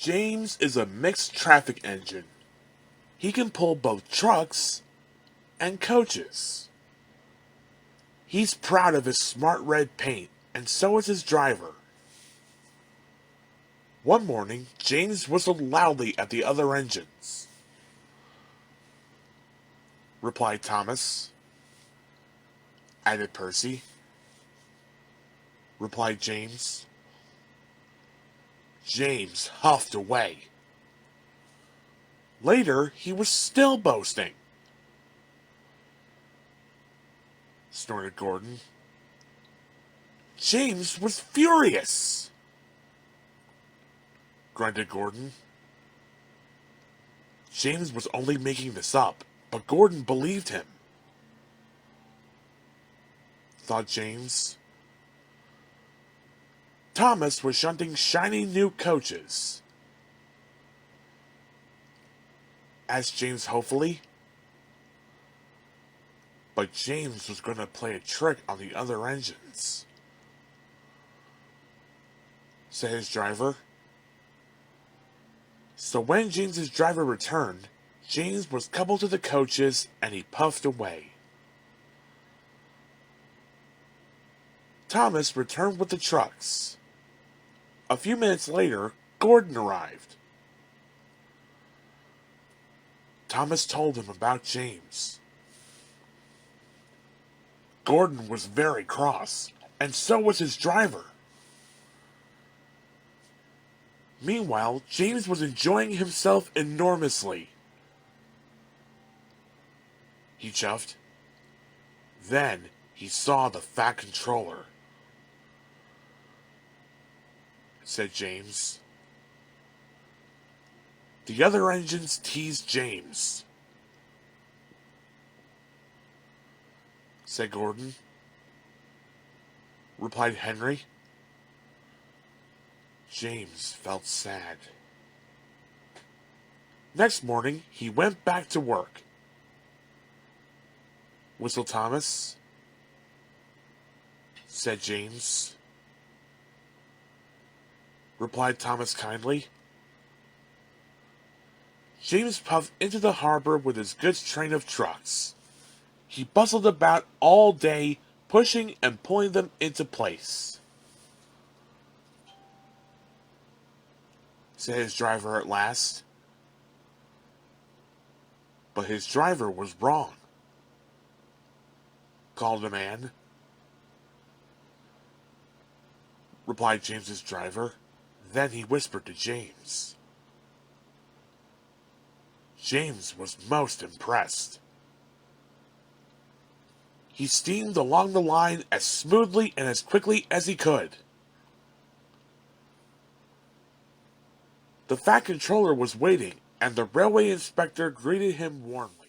James is a mixed traffic engine. He can pull both trucks and coaches. He's proud of his smart red paint, and so is his driver. One morning, James whistled loudly at the other engines. Replied Thomas. Added Percy. Replied James. James huffed away. Later, he was still boasting. Snorted Gordon. James was furious. Grunted Gordon. James was only making this up, but Gordon believed him. Thought James. Thomas was shunting shiny new coaches. Asked James hopefully. But James was going to play a trick on the other engines. Said his driver. So when James's driver returned, James was coupled to the coaches and he puffed away. Thomas returned with the trucks. A few minutes later, Gordon arrived. Thomas told him about James. Gordon was very cross, and so was his driver. Meanwhile, James was enjoying himself enormously. He chuffed. Then he saw the fat controller. Said James. The other engines teased James. Said Gordon. Replied Henry. James felt sad. Next morning, he went back to work. Whistled Thomas. Said James. Replied Thomas kindly. James puffed into the harbor with his goods train of trucks. He bustled about all day, pushing and pulling them into place. Said his driver at last. But his driver was wrong. Called a man. Replied James's driver. Then he whispered to James. James was most impressed. He steamed along the line as smoothly and as quickly as he could. The fat controller was waiting, and the railway inspector greeted him warmly.